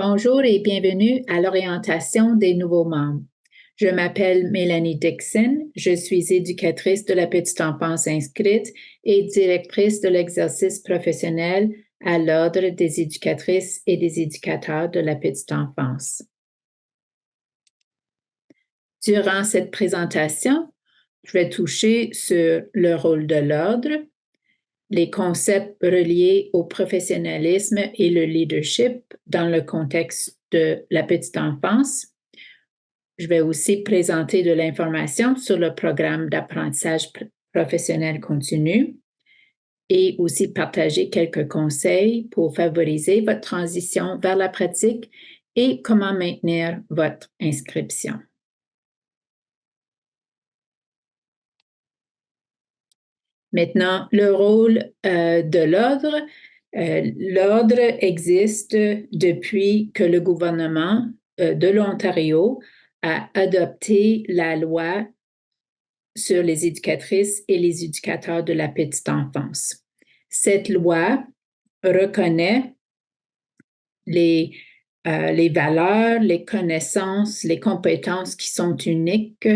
Bonjour et bienvenue à l'orientation des nouveaux membres. Je m'appelle Mélanie Dixon, je suis éducatrice de la petite enfance inscrite et directrice de l'exercice professionnel à l'Ordre des éducatrices et des éducateurs de la petite enfance. Durant cette présentation, je vais toucher sur le rôle de l'Ordre, les concepts reliés au professionnalisme et le leadership dans le contexte de la petite enfance. Je vais aussi présenter de l'information sur le programme d'apprentissage professionnel continu et aussi partager quelques conseils pour favoriser votre transition vers la pratique et comment maintenir votre inscription. Maintenant, le rôle de l'Ordre. L'Ordre existe depuis que le gouvernement de l'Ontario a adopté la loi sur les éducatrices et les éducateurs de la petite enfance. Cette loi reconnaît les valeurs, les connaissances, les compétences qui sont uniques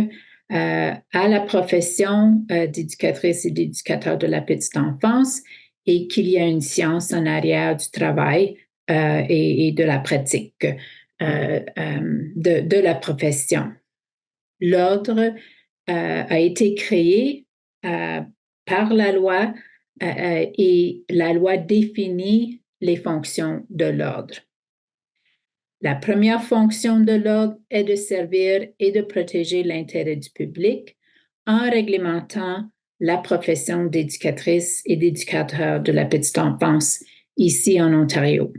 à la profession d'éducatrice et d'éducateur de la petite enfance et qu'il y a une science en arrière du travail et de la pratique de la profession. L'Ordre a été créé par la loi et la loi définit les fonctions de l'Ordre. La première fonction de l'Ordre est de servir et de protéger l'intérêt du public en réglementant la profession d'éducatrice et d'éducateur de la petite enfance ici en Ontario.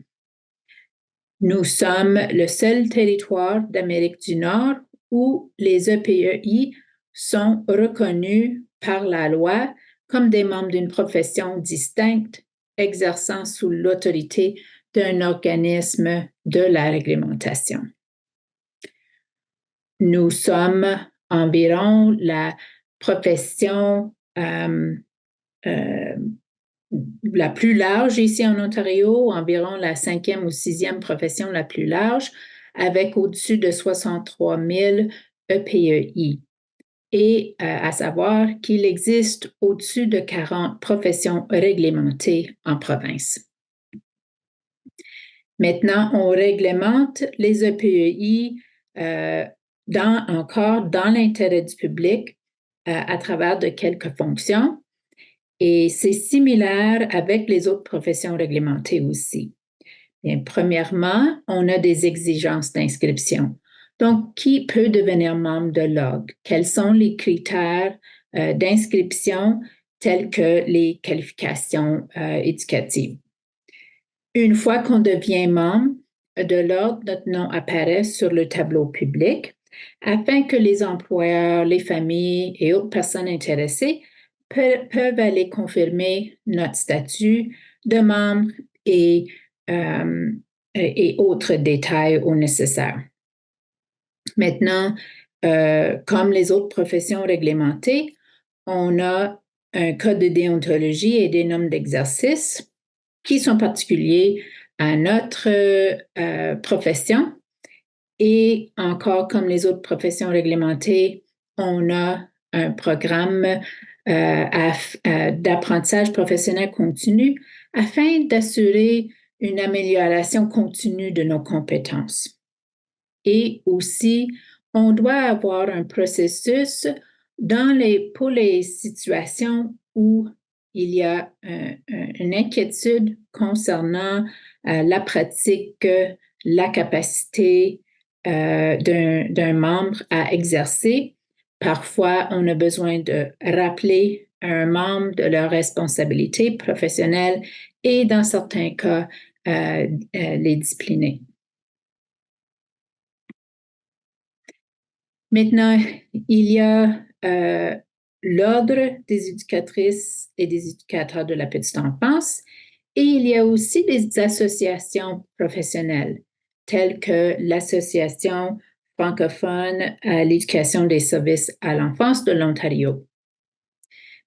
Nous sommes le seul territoire d'Amérique du Nord où les EPEI sont reconnus par la loi comme des membres d'une profession distincte exerçant sous l'autorité d'un organisme de la réglementation. Nous sommes environ la profession la plus large ici en Ontario, environ la 5e ou 6e profession la plus large, avec au-dessus de 63 000 EPEI. Et à savoir qu'il existe au-dessus de 40 professions réglementées en province. Maintenant, on réglemente les EPEI encore dans l'intérêt du public à travers de quelques fonctions. Et c'est similaire avec les autres professions réglementées aussi. Bien, premièrement, on a des exigences d'inscription. Donc, qui peut devenir membre de l'Ordre? Quels sont les critères d'inscription tels que les qualifications éducatives? Une fois qu'on devient membre de l'Ordre, notre nom apparaît sur le tableau public afin que les employeurs, les familles et autres personnes intéressées peuvent aller confirmer notre statut de membre et autres détails au nécessaire. Maintenant, comme les autres professions réglementées, on a un code de déontologie et des normes d'exercice qui sont particuliers à notre profession. Et encore, comme les autres professions réglementées, on a un programme d'apprentissage professionnel continu afin d'assurer une amélioration continue de nos compétences. Et aussi, on doit avoir un processus pour les situations où il y a une inquiétude concernant la pratique, la capacité d'un membre à exercer. Parfois, on a besoin de rappeler un membre de leurs responsabilités professionnelles et, dans certains cas, les discipliner. Maintenant, il y a l'Ordre des éducatrices et des éducateurs de la petite enfance et il y a aussi des associations professionnelles telles que l'Association francophone à l'éducation des services à l'enfance de l'Ontario.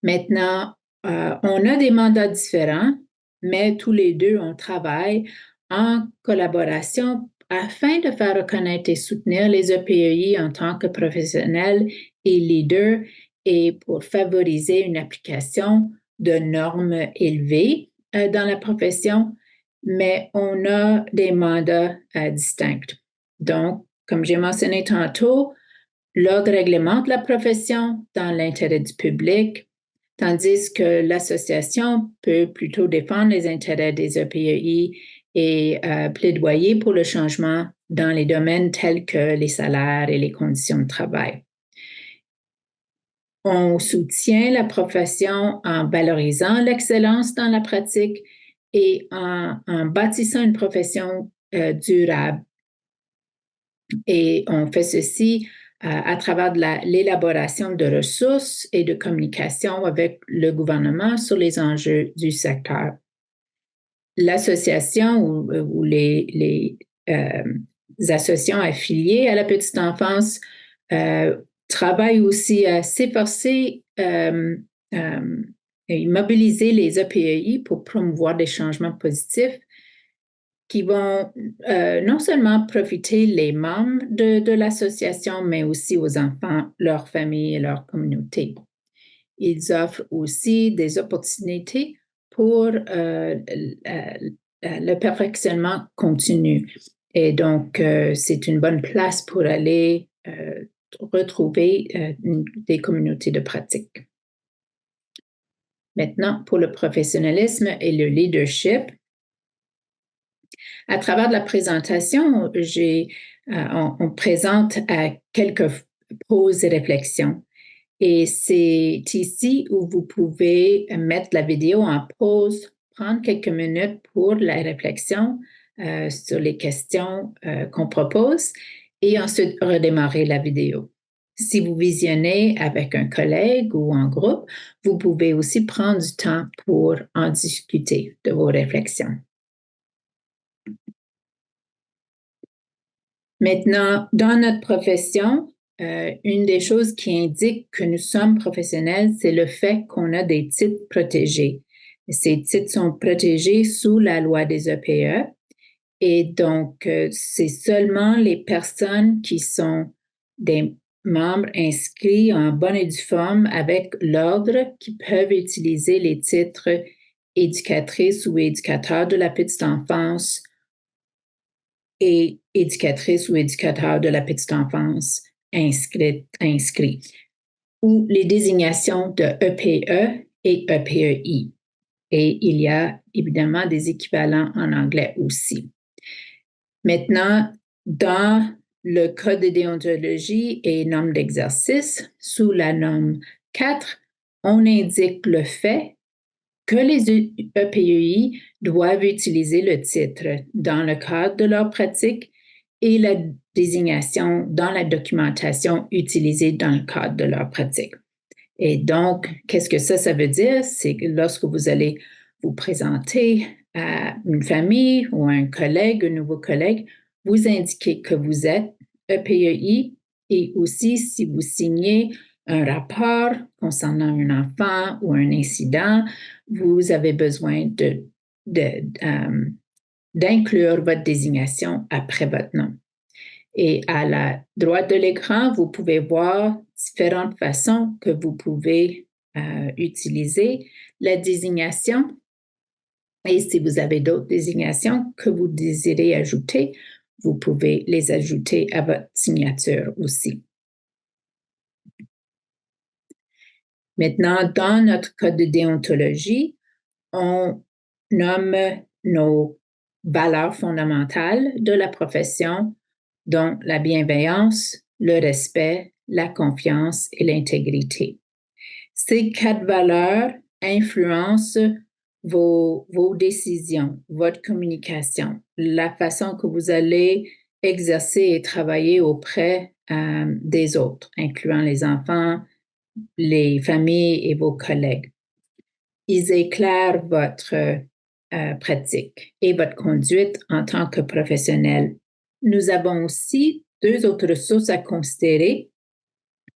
Maintenant, on a des mandats différents, mais tous les deux, on travaille en collaboration afin de faire reconnaître et soutenir les EPEI en tant que professionnels et leaders et pour favoriser une application de normes élevées dans la profession, mais on a des mandats distincts. Donc, comme j'ai mentionné tantôt, l'ordre réglemente la profession dans l'intérêt du public, tandis que l'association peut plutôt défendre les intérêts des EPEI et plaidoyer pour le changement dans les domaines tels que les salaires et les conditions de travail. On soutient la profession en valorisant l'excellence dans la pratique et en bâtissant une profession durable. Et on fait ceci à travers l'élaboration de ressources et de communication avec le gouvernement sur les enjeux du secteur. L'association ou les associations affiliées à la petite enfance travaillent aussi à s'efforcer et mobiliser les EPEI pour promouvoir des changements positifs qui vont non seulement profiter les membres de l'association, mais aussi aux enfants, leurs familles et leurs communautés. Ils offrent aussi des opportunités pour le perfectionnement continu. Et donc, c'est une bonne place pour aller retrouver des communautés de pratique. Maintenant, pour le professionnalisme et le leadership, à travers la présentation, on présente quelques pauses et réflexions. Et c'est ici où vous pouvez mettre la vidéo en pause, prendre quelques minutes pour la réflexion sur les questions qu'on propose et ensuite redémarrer la vidéo. Si vous visionnez avec un collègue ou en groupe, vous pouvez aussi prendre du temps pour en discuter de vos réflexions. Maintenant, dans notre profession, une des choses qui indique que nous sommes professionnels, c'est le fait qu'on a des titres protégés. Ces titres sont protégés sous la loi des EPE et donc c'est seulement les personnes qui sont des membres inscrits en bonne et due forme avec l'ordre qui peuvent utiliser les titres éducatrice ou éducateur de la petite enfance et éducatrice ou éducateur de la petite enfance inscrit, ou les désignations de EPE et EPEI. Et il y a évidemment des équivalents en anglais aussi. Maintenant, dans le Code de déontologie et normes d'exercice, sous la norme 4, on indique le fait que les EPEI doivent utiliser le titre dans le cadre de leur pratique et la désignation dans la documentation utilisée dans le cadre de leur pratique. Et donc, qu'est-ce que ça veut dire? C'est que lorsque vous allez vous présenter à une famille ou à un collègue, un nouveau collègue, vous indiquez que vous êtes EPEI et aussi si vous signez un rapport concernant un enfant ou un incident, vous avez besoin d'inclure votre désignation après votre nom. Et à la droite de l'écran, vous pouvez voir différentes façons que vous pouvez utiliser la désignation. Et si vous avez d'autres désignations que vous désirez ajouter, vous pouvez les ajouter à votre signature aussi. Maintenant, dans notre code de déontologie, on nomme nos valeurs fondamentales de la profession, dont la bienveillance, le respect, la confiance et l'intégrité. Ces 4 valeurs influencent vos décisions, votre communication, la façon que vous allez exercer et travailler auprès des autres, incluant les enfants, les familles et vos collègues. Ils éclairent votre pratique et votre conduite en tant que professionnel. Nous avons aussi 2 autres ressources à considérer,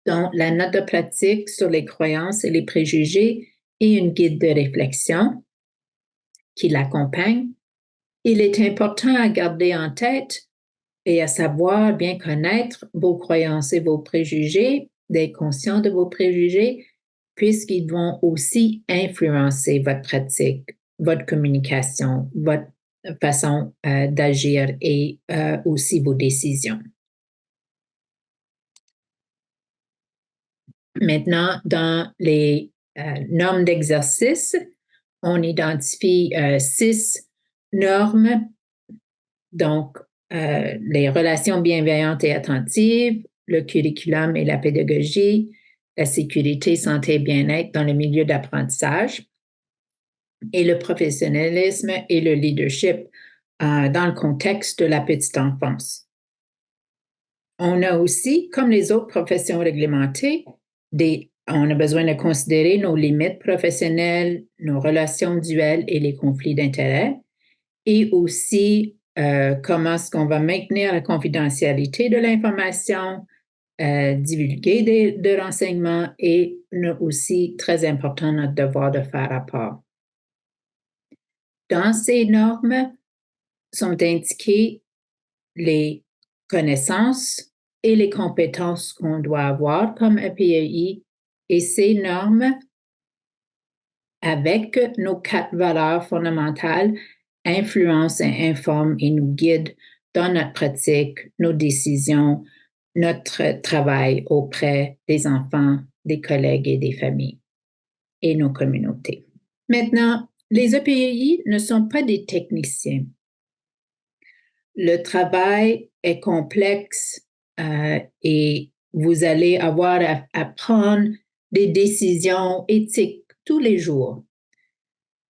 dont la note de pratique sur les croyances et les préjugés et une guide de réflexion qui l'accompagne. Il est important à garder en tête et à savoir bien connaître vos croyances et vos préjugés, d'être conscient de vos préjugés, puisqu'ils vont aussi influencer votre pratique, votre communication, votre façon d'agir et aussi vos décisions. Maintenant, dans les normes d'exercice, on identifie 6 normes, donc les relations bienveillantes et attentives, le curriculum et la pédagogie, la sécurité, santé et bien-être dans le milieu d'apprentissage, et le professionnalisme et le leadership dans le contexte de la petite enfance. On a aussi, comme les autres professions réglementées, on a besoin de considérer nos limites professionnelles, nos relations duelles et les conflits d'intérêts, et aussi comment est-ce qu'on va maintenir la confidentialité de l'information, divulguer de renseignements et aussi, très important, notre devoir de faire rapport. Dans ces normes sont indiquées les connaissances et les compétences qu'on doit avoir comme EPEI et ces normes, avec nos 4 valeurs fondamentales, influencent et informent et nous guident dans notre pratique, nos décisions, notre travail auprès des enfants, des collègues et des familles et nos communautés. Maintenant, les EPEI ne sont pas des techniciens. Le travail est complexe et vous allez avoir à prendre des décisions éthiques tous les jours.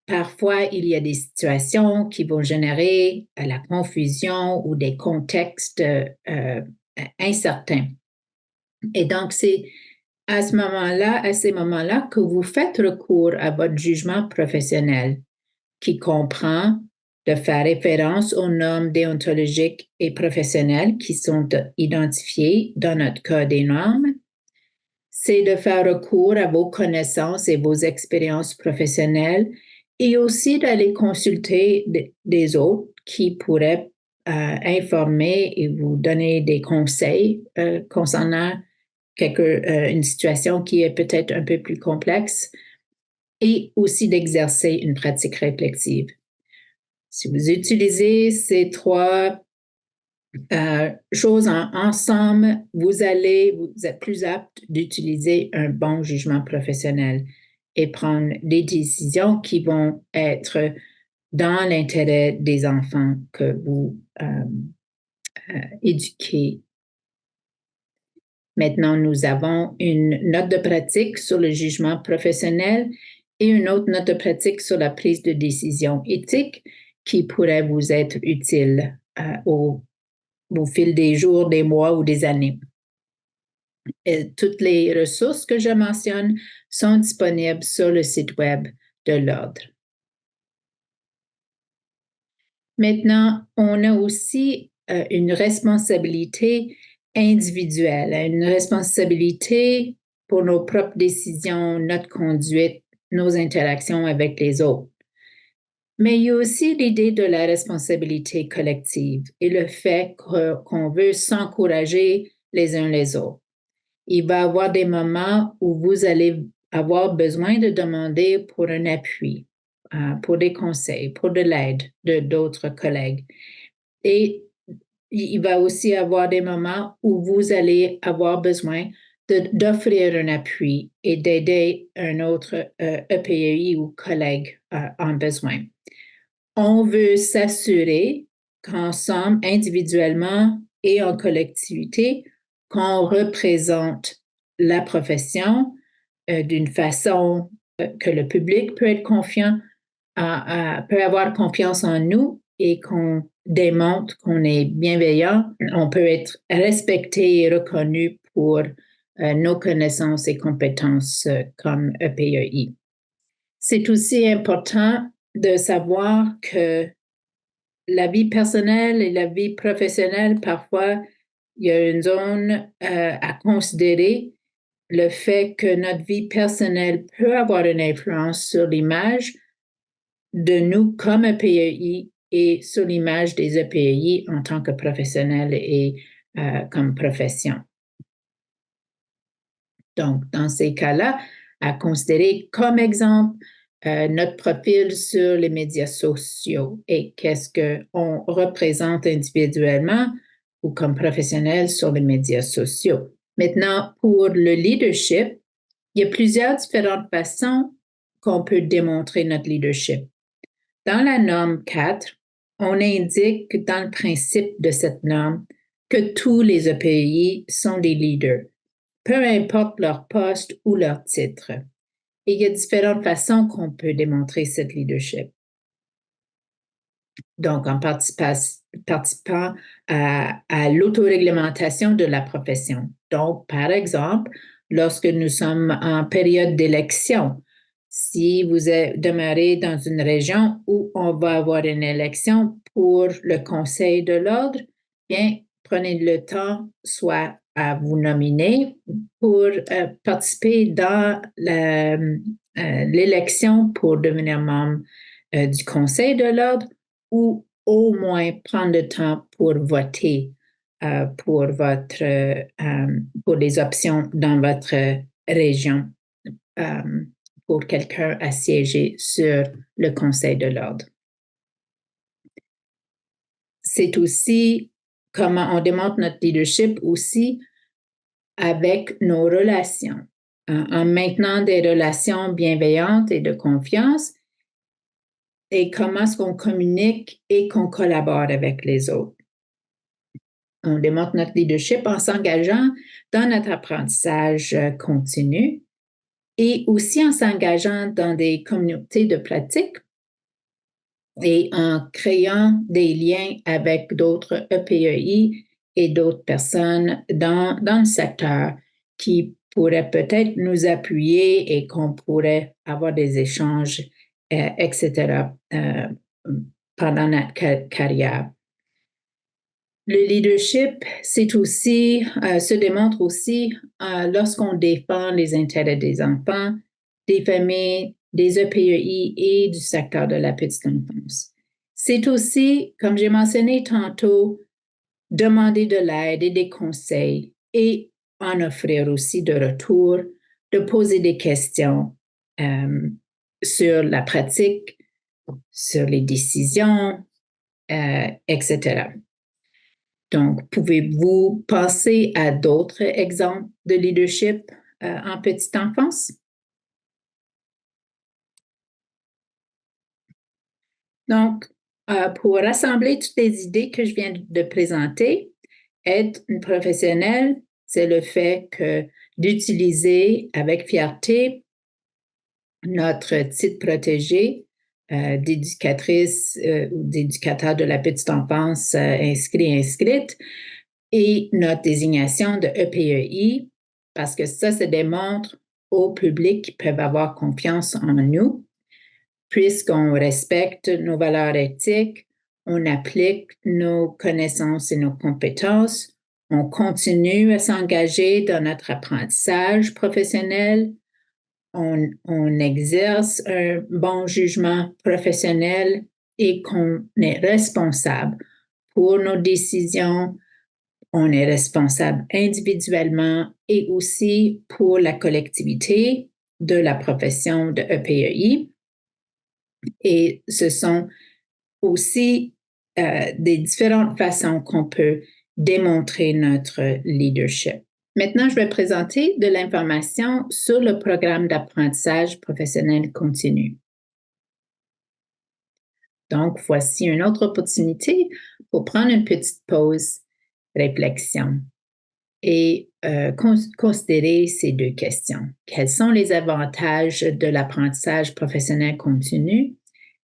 Parfois, il y a des situations qui vont générer la confusion ou des contextes incertains. Et donc, c'est à ces moments-là, que vous faites recours à votre jugement professionnel qui comprend de faire référence aux normes déontologiques et professionnelles qui sont identifiées dans notre code des normes. C'est de faire recours à vos connaissances et vos expériences professionnelles et aussi d'aller consulter des autres qui pourraient informer et vous donner des conseils concernant une situation qui est peut-être un peu plus complexe et aussi d'exercer une pratique réflexive. Si vous utilisez ces 3 choses ensemble, vous êtes plus apte d'utiliser un bon jugement professionnel et prendre des décisions qui vont être dans l'intérêt des enfants que vous éduquez. Maintenant, nous avons une note de pratique sur le jugement professionnel et une autre note de pratique sur la prise de décision éthique qui pourrait vous être utile au fil des jours, des mois ou des années. Et toutes les ressources que je mentionne sont disponibles sur le site web de l'Ordre. Maintenant, on a aussi une responsabilité individuelle, une responsabilité pour nos propres décisions, notre conduite, nos interactions avec les autres. Mais il y a aussi l'idée de la responsabilité collective et le fait qu'on veut s'encourager les uns les autres. Il va y avoir des moments où vous allez avoir besoin de demander pour un appui, pour des conseils, pour de l'aide de d'autres collègues. Et il va aussi y avoir des moments où vous allez avoir besoin d'offrir un appui et d'aider un autre EPEI ou collègue en besoin. On veut s'assurer qu'ensemble, individuellement et en collectivité, qu'on représente la profession d'une façon que le public peut être confiant, peut avoir confiance en nous et qu'on démontre qu'on est bienveillant. On peut être respecté et reconnu pour nos connaissances et compétences comme EPEI. C'est aussi important de savoir que la vie personnelle et la vie professionnelle, parfois, il y a une zone à considérer. Le fait que notre vie personnelle peut avoir une influence sur l'image de nous comme EPEI et sur l'image des EPEI en tant que professionnels et comme profession. Donc, dans ces cas-là, à considérer comme exemple notre profil sur les médias sociaux et qu'est-ce qu'on représente individuellement ou comme professionnel sur les médias sociaux. Maintenant, pour le leadership, il y a plusieurs différentes façons qu'on peut démontrer notre leadership. Dans la norme 4, on indique dans le principe de cette norme que tous les EPI sont des leaders, peu importe leur poste ou leur titre. Et il y a différentes façons qu'on peut démontrer cette leadership. Donc, en participant à l'autoréglementation de la profession. Donc, par exemple, lorsque nous sommes en période d'élection, si vous demeurez dans une région où on va avoir une élection pour le Conseil de l'ordre, bien, prenez le temps soit à vous nominer pour participer dans l'élection pour devenir membre du Conseil de l'ordre ou au moins prendre le temps pour voter pour les options dans votre région pour quelqu'un à siéger sur le Conseil de l'ordre. C'est aussi comment on démontre notre leadership aussi avec nos relations, en maintenant des relations bienveillantes et de confiance et comment est-ce qu'on communique et qu'on collabore avec les autres. On démontre notre leadership en s'engageant dans notre apprentissage continu et aussi en s'engageant dans des communautés de pratique et en créant des liens avec d'autres EPEI et d'autres personnes dans le secteur qui pourraient peut-être nous appuyer et qu'on pourrait avoir des échanges, etc., pendant notre carrière. Le leadership, se démontre aussi lorsqu'on défend les intérêts des enfants, des familles, des EPEI et du secteur de la petite enfance. C'est aussi, comme j'ai mentionné tantôt, demander de l'aide et des conseils et en offrir aussi de retour, de poser des questions sur la pratique, sur les décisions, etc. Donc, pouvez-vous penser à d'autres exemples de leadership en petite enfance? Donc, pour rassembler toutes les idées que je viens de présenter, être une professionnelle, c'est le fait d'utiliser avec fierté notre titre protégé d'éducatrice ou d'éducateur de la petite enfance inscrite et notre désignation de EPEI, parce que ça démontre au public qu'ils peuvent avoir confiance en nous, puisqu'on respecte nos valeurs éthiques, on applique nos connaissances et nos compétences, on continue à s'engager dans notre apprentissage professionnel, on exerce un bon jugement professionnel et qu'on est responsable pour nos décisions, on est responsable individuellement et aussi pour la collectivité de la profession de EPEI. Et ce sont aussi des différentes façons qu'on peut démontrer notre leadership. Maintenant, je vais présenter de l'information sur le programme d'apprentissage professionnel continu. Donc, voici une autre opportunité pour prendre une petite pause, réflexion et considérer ces deux questions. Quels sont les avantages de l'apprentissage professionnel continu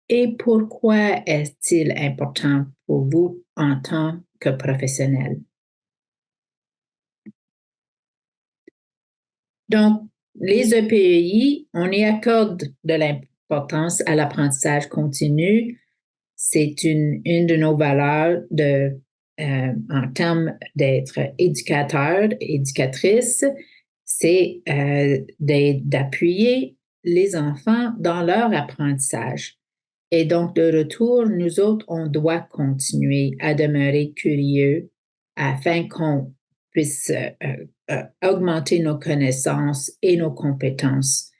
et pourquoi est-il important pour vous en tant que professionnel? Donc, les EPEI, on y accorde de l'importance à l'apprentissage continu. C'est une de nos valeurs en termes d'être éducateur, éducatrice, c'est d'appuyer les enfants dans leur apprentissage Et donc, de retour, nous autres, on doit continuer à demeurer curieux afin qu'on puisse augmenter nos connaissances et nos compétences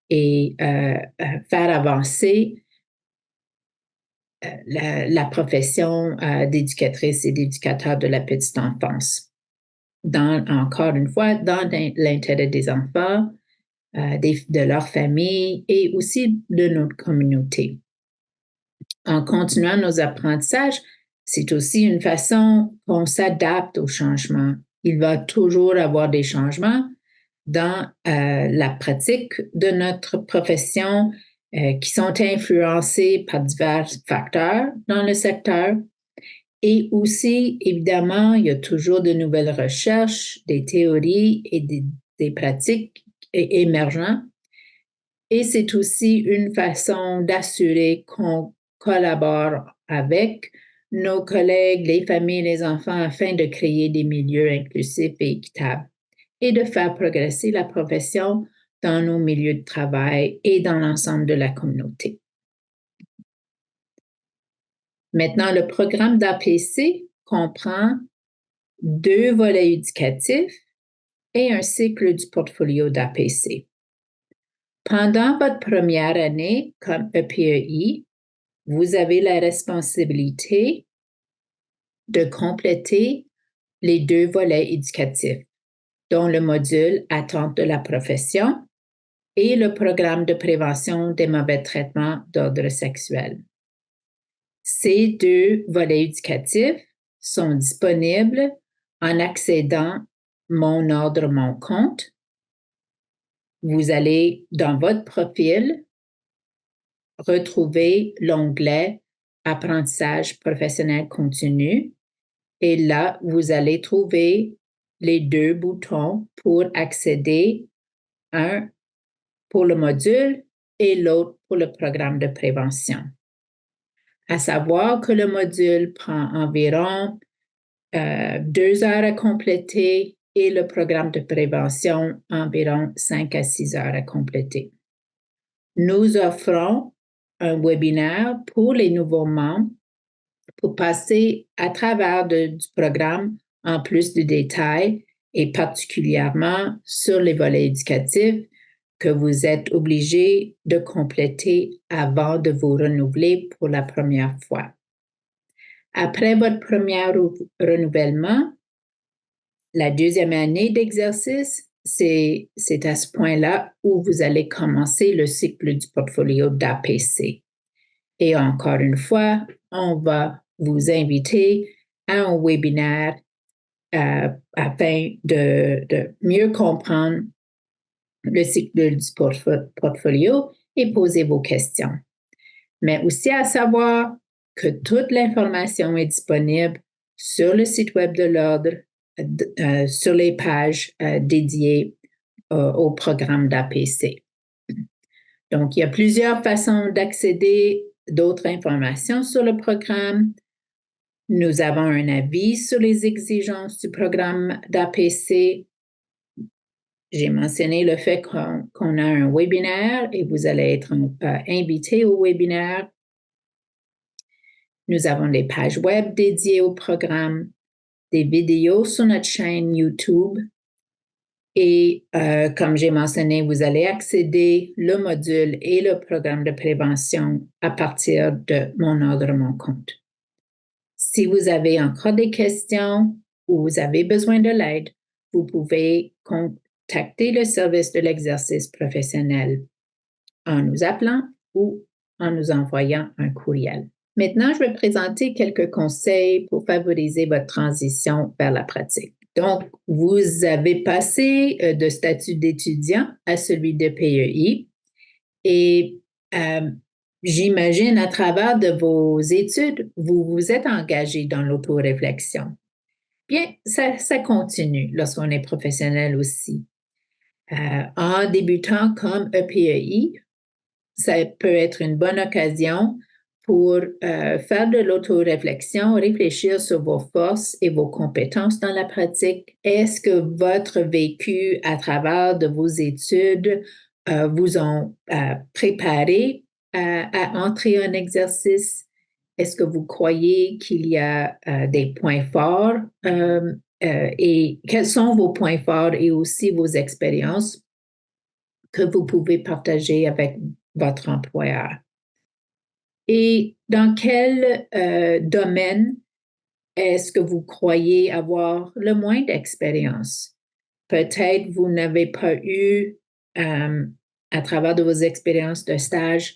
et faire avancer la profession d'éducatrice et d'éducateur de la petite enfance. Encore une fois, dans l'intérêt des enfants, de leur famille et aussi de notre communauté. En continuant nos apprentissages, c'est aussi une façon qu'on s'adapte aux changements. Il va toujours avoir des changements dans la pratique de notre profession qui sont influencés par divers facteurs dans le secteur. Et aussi, évidemment, il y a toujours de nouvelles recherches, des théories et des pratiques émergentes. Et c'est aussi une façon d'assurer qu'on collabore avec nos collègues, les familles, les enfants, afin de créer des milieux inclusifs et équitables et de faire progresser la profession dans nos milieux de travail et dans l'ensemble de la communauté. Maintenant, le programme d'APC comprend 2 volets éducatifs et un cycle du portfolio d'APC. Pendant votre première année comme EPEI, vous avez la responsabilité de compléter les 2 volets éducatifs, dont le module Attente de la profession et le programme de prévention des mauvais traitements d'ordre sexuel. Ces 2 volets éducatifs sont disponibles en accédant Mon ordre, mon compte. Vous allez dans votre profil retrouver l'onglet Apprentissage professionnel continu et là, vous allez trouver les 2 boutons pour accéder, un pour le module et l'autre pour le programme de prévention. À savoir que le module prend environ 2 heures à compléter et le programme de prévention environ 5 à 6 heures à compléter. Nous offrons un webinaire pour les nouveaux membres pour passer à travers du programme en plus de détails et particulièrement sur les volets éducatifs que vous êtes obligés de compléter avant de vous renouveler pour la première fois. Après votre premier renouvellement, la 2e année d'exercice, c'est à ce point-là où vous allez commencer le cycle du portfolio d'APC. Et encore une fois, on va vous inviter à un webinaire afin de mieux comprendre le cycle du portfolio et poser vos questions. Mais aussi à savoir que toute l'information est disponible sur le site web de l'Ordre, sur les pages dédiées au programme d'APC. Donc, il y a plusieurs façons d'accéder d'autres informations sur le programme. Nous avons un avis sur les exigences du programme d'APC. J'ai mentionné le fait qu'on a un webinaire et vous allez être invité au webinaire. Nous avons des pages web dédiées au programme, des vidéos sur notre chaîne YouTube. Et comme j'ai mentionné, vous allez accéder le module et le programme de prévention à partir de Mon ordre, mon compte. Si vous avez encore des questions ou vous avez besoin de l'aide, vous pouvez contacter le service de l'exercice professionnel en nous appelant ou en nous envoyant un courriel. Maintenant, je vais présenter quelques conseils pour favoriser votre transition vers la pratique. Donc, vous avez passé de statut d'étudiant à celui de PEI et j'imagine à travers de vos études, vous vous êtes engagé dans l'autoréflexion. Bien, ça continue lorsqu'on est professionnel aussi. En débutant comme EPEI, ça peut être une bonne occasion pour faire de l'autoréflexion, réfléchir sur vos forces et vos compétences dans la pratique. Est-ce que votre vécu à travers de vos études vous ont préparé à entrer en exercice? Est-ce que vous croyez qu'il y a des points forts et quels sont vos points forts et aussi vos expériences que vous pouvez partager avec votre employeur? Et dans quel domaine est-ce que vous croyez avoir le moins d'expérience? Peut-être vous n'avez pas eu, à travers de vos expériences de stage,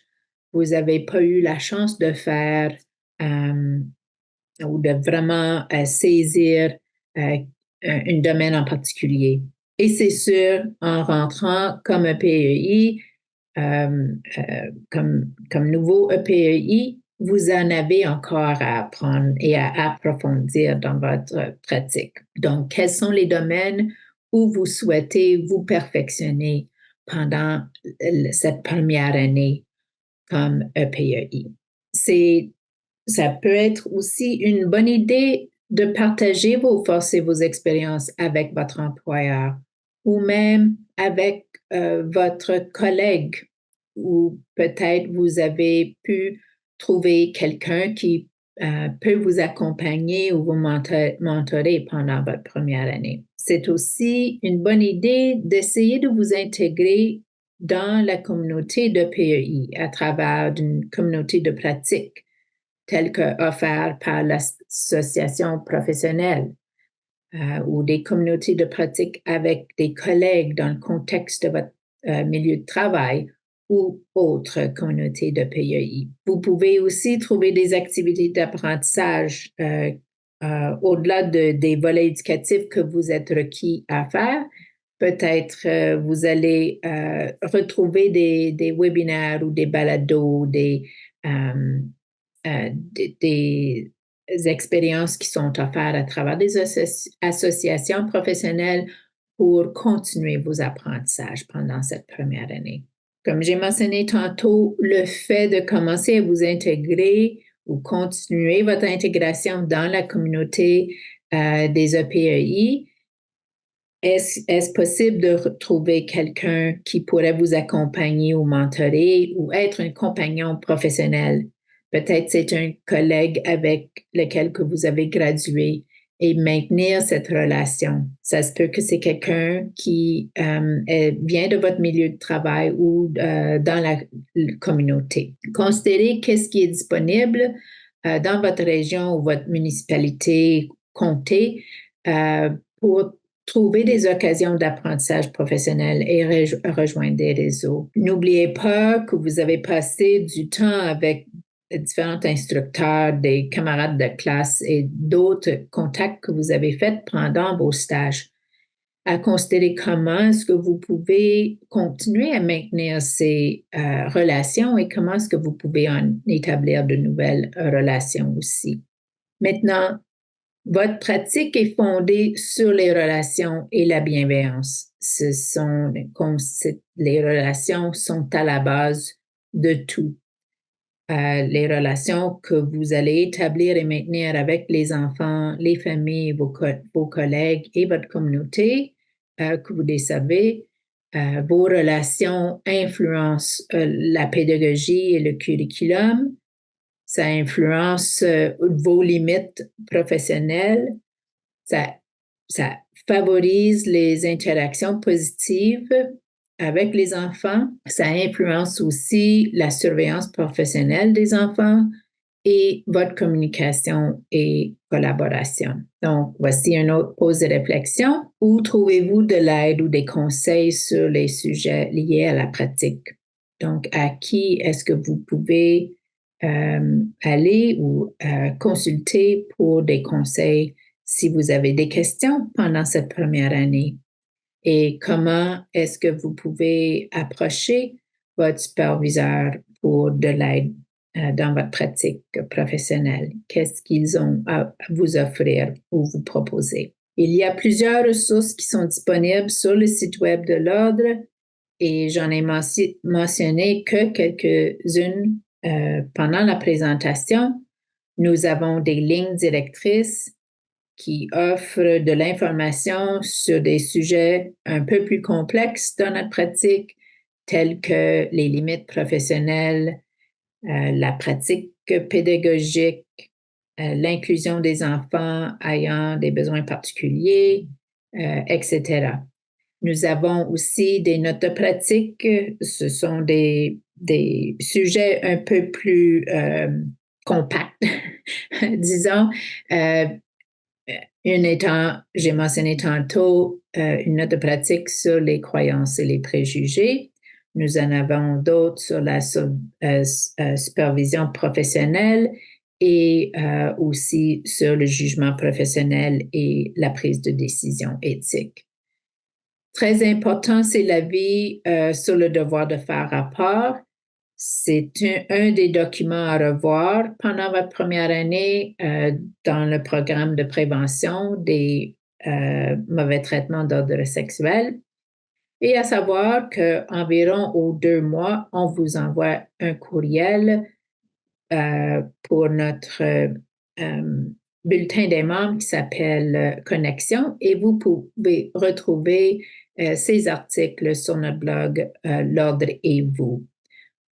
vous n'avez pas eu la chance de faire ou de vraiment saisir un domaine en particulier. Et c'est sûr, en rentrant comme EPEI, comme nouveau EPEI, vous en avez encore à apprendre et à approfondir dans votre pratique. Donc, quels sont les domaines où vous souhaitez vous perfectionner pendant cette première année comme EPEI? Ça peut être aussi une bonne idée de partager vos forces et vos expériences avec votre employeur ou même avec votre collègue ou peut-être vous avez pu trouver quelqu'un qui peut vous accompagner ou vous mentorer pendant votre première année. C'est aussi une bonne idée d'essayer de vous intégrer dans la communauté de PEI à travers une communauté de pratique telle que offerte par l'association professionnelle ou des communautés de pratique avec des collègues dans le contexte de votre milieu de travail ou autres communautés de PEI. Vous pouvez aussi trouver des activités d'apprentissage au-delà des volets éducatifs que vous êtes requis à faire. Peut-être vous allez retrouver des webinaires ou des balados, des expériences qui sont offertes à travers des associations professionnelles pour continuer vos apprentissages pendant cette première année. Comme j'ai mentionné tantôt, le fait de commencer à vous intégrer ou continuer votre intégration dans la communauté des EPEI, est-ce possible de retrouver quelqu'un qui pourrait vous accompagner ou mentorer ou être un compagnon professionnel? Peut-être c'est un collègue avec lequel que vous avez gradué et maintenir cette relation. Ça se peut que c'est quelqu'un qui vient de votre milieu de travail ou dans la communauté. Considérez qu'est-ce qui est disponible dans votre région ou votre municipalité, comté, pour trouver des occasions d'apprentissage professionnel et rejoindre des réseaux. N'oubliez pas que vous avez passé du temps avec différents instructeurs, des camarades de classe et d'autres contacts que vous avez faits pendant vos stages. À considérer comment est-ce que vous pouvez continuer à maintenir ces relations et comment est-ce que vous pouvez en établir de nouvelles relations aussi. Maintenant, votre pratique est fondée sur les relations et la bienveillance. Les relations sont à la base de tout. Les relations que vous allez établir et maintenir avec les enfants, les familles, vos collègues et votre communauté que vous desservez, vos relations influencent la pédagogie et le curriculum. Ça influence vos limites professionnelles. Ça favorise les interactions positives avec les enfants. Ça influence aussi la surveillance professionnelle des enfants et votre communication et collaboration. Donc, voici une autre pause de réflexion. Où trouvez-vous de l'aide ou des conseils sur les sujets liés à la pratique? Donc, à qui est-ce que vous pouvez aller ou consulter pour des conseils si vous avez des questions pendant cette première année? Et comment est-ce que vous pouvez approcher votre superviseur pour de l'aide dans votre pratique professionnelle? Qu'est-ce qu'ils ont à vous offrir ou vous proposer? Il y a plusieurs ressources qui sont disponibles sur le site web de l'Ordre et j'en ai mentionné que quelques-unes pendant la présentation. Nous avons des lignes directrices qui offrent de l'information sur des sujets un peu plus complexes dans notre pratique, tels que les limites professionnelles, la pratique pédagogique, l'inclusion des enfants ayant des besoins particuliers, etc. Nous avons aussi des notes de pratique. Ce sont des sujets un peu plus compacts, disons. Une étant, j'ai mentionné tantôt, une note de pratique sur les croyances et les préjugés. Nous en avons d'autres sur la supervision professionnelle et aussi sur le jugement professionnel et la prise de décision éthique. Très important, c'est l'avis sur le devoir de faire rapport. C'est un des documents à revoir pendant votre première année dans le programme de prévention des mauvais traitements d'ordre sexuel. Et à savoir qu'environ aux 2 mois, on vous envoie un courriel pour notre bulletin des membres qui s'appelle Connexion et vous pouvez retrouver ces articles sur notre blog L'ordre et vous.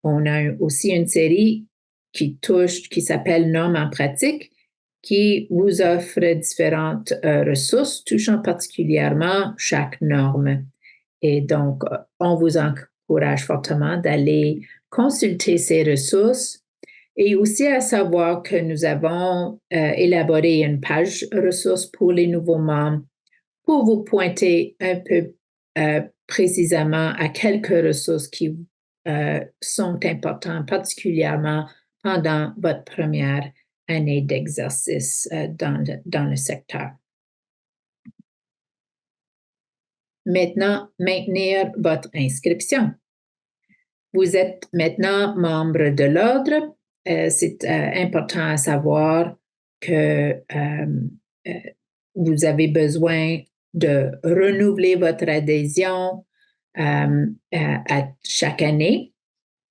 On a aussi une série qui s'appelle Normes en pratique, qui vous offre différentes ressources touchant particulièrement chaque norme. Et donc, on vous encourage fortement d'aller consulter ces ressources et aussi à savoir que nous avons élaboré une page ressources pour les nouveaux membres pour vous pointer un peu précisément à quelques ressources qui sont importantes, particulièrement pendant votre première année d'exercice dans le secteur. Maintenant, maintenir votre inscription. Vous êtes maintenant membre de l'ordre. C'est important à savoir que vous avez besoin de renouveler votre adhésion à chaque année.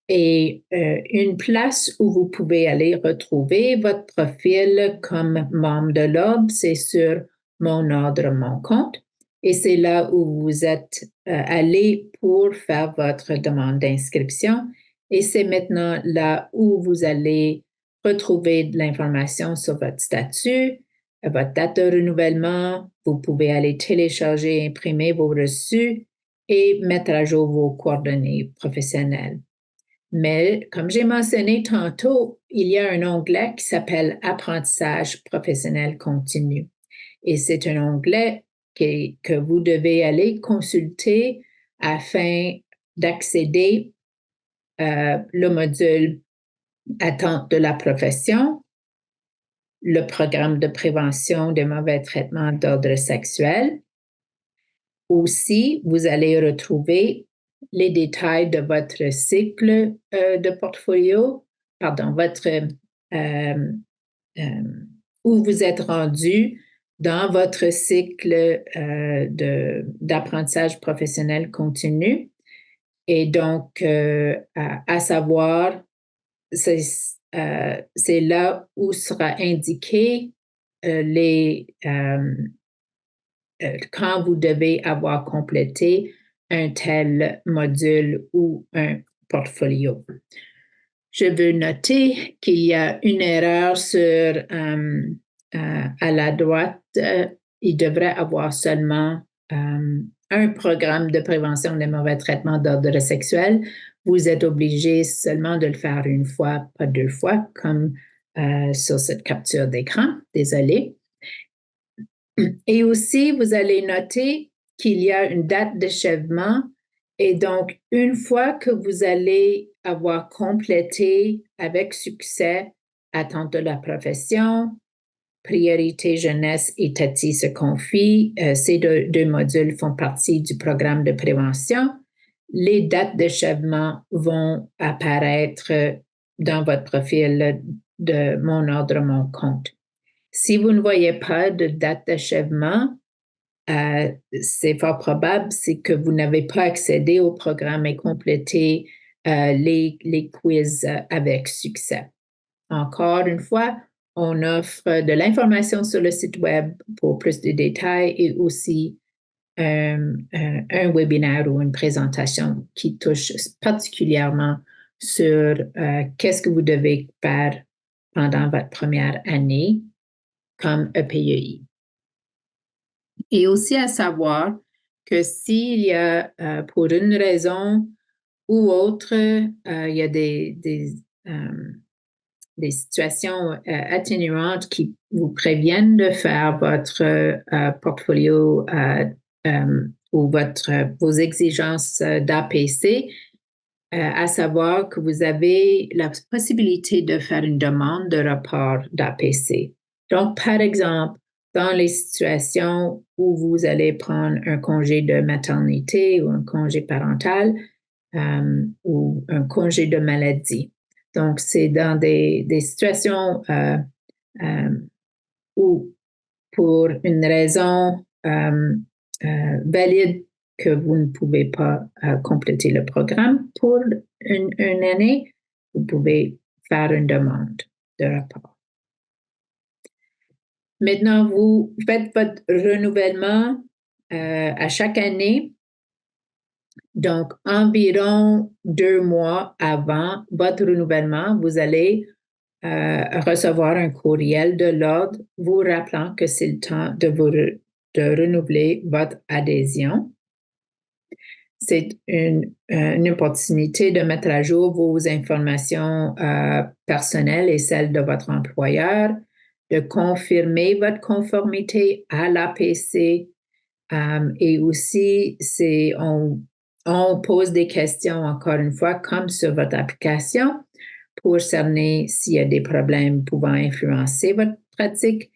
Et une place où vous pouvez aller retrouver votre profil comme membre de l'ordre, c'est sur Mon ordre, mon compte. Et c'est là où vous êtes allé pour faire votre demande d'inscription. Et c'est maintenant là où vous allez retrouver de l'information sur votre statut, votre date de renouvellement. Vous pouvez aller télécharger, imprimer vos reçus et mettre à jour vos coordonnées professionnelles. Mais comme j'ai mentionné tantôt, il y a un onglet qui s'appelle Apprentissage professionnel continu. Et c'est un onglet que vous devez aller consulter afin d'accéder le module Attente de la profession, le programme de prévention des mauvais traitements d'ordre sexuel. Aussi, vous allez retrouver les détails de votre cycle de portfolio, où vous êtes rendu dans votre cycle d'apprentissage professionnel continu. Et donc, à savoir, c'est là où sera indiqué quand vous devez avoir complété un tel module ou un portfolio. Je veux noter qu'il y a une erreur à la droite. Il devrait avoir seulement un programme de prévention des mauvais traitements d'ordre sexuel. Vous êtes obligé seulement de le faire une fois, pas 2 fois, comme sur cette capture d'écran. Désolée. Et aussi, vous allez noter qu'il y a une date d'achèvement. Et donc, une fois que vous allez avoir complété avec succès Attente de la profession, Priorité jeunesse et Tati se confie, ces deux modules font partie du programme de prévention. Les dates d'achèvement vont apparaître dans votre profil de Mon ordre, mon compte. Si vous ne voyez pas de date d'achèvement, c'est fort probable, c'est que vous n'avez pas accédé au programme et complété les quiz avec succès. Encore une fois, on offre de l'information sur le site web pour plus de détails et aussi un webinaire ou une présentation qui touche particulièrement sur qu'est-ce que vous devez faire pendant votre première année comme EPEI. Et aussi à savoir que s'il y a, pour une raison ou autre, il y a des situations atténuantes qui vous préviennent de faire votre portfolio ou vos exigences d'APC, à savoir que vous avez la possibilité de faire une demande de report d'APC. Donc, par exemple, dans les situations où vous allez prendre un congé de maternité ou un congé parental ou un congé de maladie. Donc, c'est dans des situations où, pour une raison valide, que vous ne pouvez pas compléter le programme pour une année, vous pouvez faire une demande de rapport. Maintenant, vous faites votre renouvellement à chaque année. Donc, environ 2 mois avant votre renouvellement, vous allez recevoir un courriel de l'ordre vous rappelant que c'est le temps de renouveler votre adhésion. C'est une opportunité de mettre à jour vos informations personnelles et celles de votre employeur, de confirmer votre conformité à l'APC et aussi, on pose des questions, encore une fois, comme sur votre application, pour cerner s'il y a des problèmes pouvant influencer votre pratique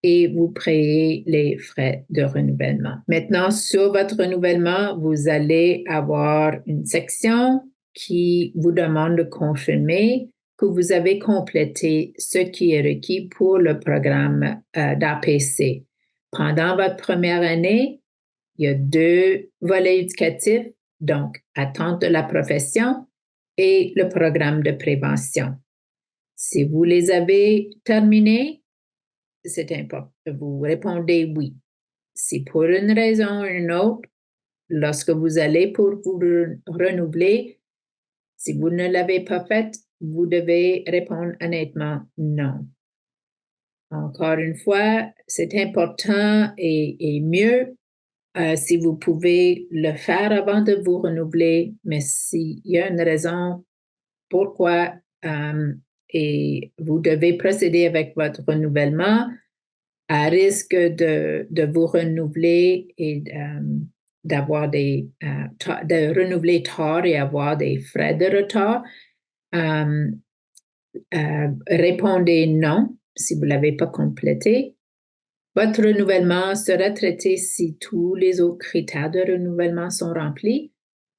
et vous payez les frais de renouvellement. Maintenant, sur votre renouvellement, vous allez avoir une section qui vous demande de confirmer que vous avez complété ce qui est requis pour le programme d'APC. Pendant votre première année, il y a 2 volets éducatifs, donc attente de la profession et le programme de prévention. Si vous les avez terminés, c'est important. Vous répondez oui. Si pour une raison ou une autre, lorsque vous allez pour vous renouveler, si vous ne l'avez pas fait, vous devez répondre honnêtement non. Encore une fois, c'est important et mieux si vous pouvez le faire avant de vous renouveler, mais s'il y a une raison pourquoi et vous devez procéder avec votre renouvellement, à risque de vous renouveler et d'avoir de renouveler tard et avoir des frais de retard, répondez non si vous ne l'avez pas complété. Votre renouvellement sera traité si tous les autres critères de renouvellement sont remplis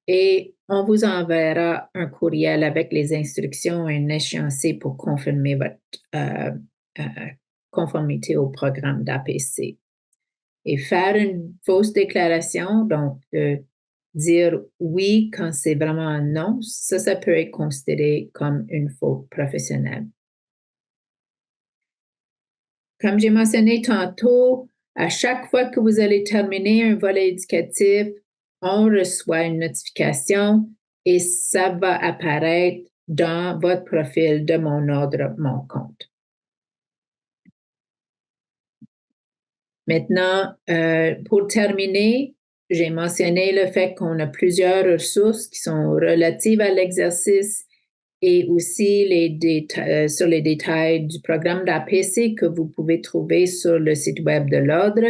et on vous enverra un courriel avec les instructions et un échéancier pour confirmer votre conformité au programme d'APC. Et faire une fausse déclaration, donc dire oui quand c'est vraiment un non, ça peut être considéré comme une faute professionnelle. Comme j'ai mentionné tantôt, à chaque fois que vous allez terminer un volet éducatif, on reçoit une notification et ça va apparaître dans votre profil de Mon ordre, mon compte. Maintenant, pour terminer, j'ai mentionné le fait qu'on a plusieurs ressources qui sont relatives à l'exercice et aussi sur les détails du programme d'APC que vous pouvez trouver sur le site web de l'Ordre,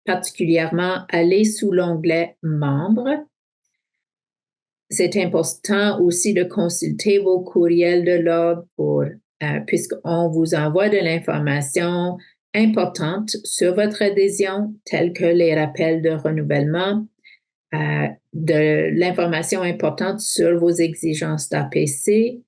particulièrement aller sous l'onglet Membres. C'est important aussi de consulter vos courriels de l'Ordre puisqu'on vous envoie de l'information importante sur votre adhésion, telles que les rappels de renouvellement, de l'information importante sur vos exigences d'APC,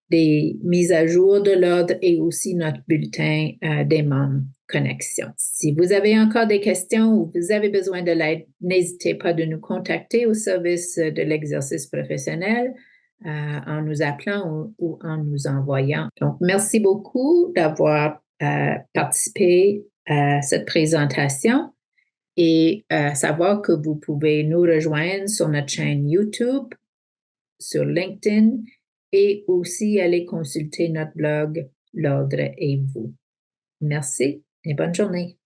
des mises à jour de l'ordre et aussi notre bulletin des membres connexion. Si vous avez encore des questions ou vous avez besoin de l'aide, n'hésitez pas de nous contacter au service de l'exercice professionnel en nous appelant ou en nous envoyant. Donc, merci beaucoup d'avoir participé à cette présentation et savoir que vous pouvez nous rejoindre sur notre chaîne YouTube, sur LinkedIn et aussi aller consulter notre blog L'Ordre et vous. Merci et bonne journée.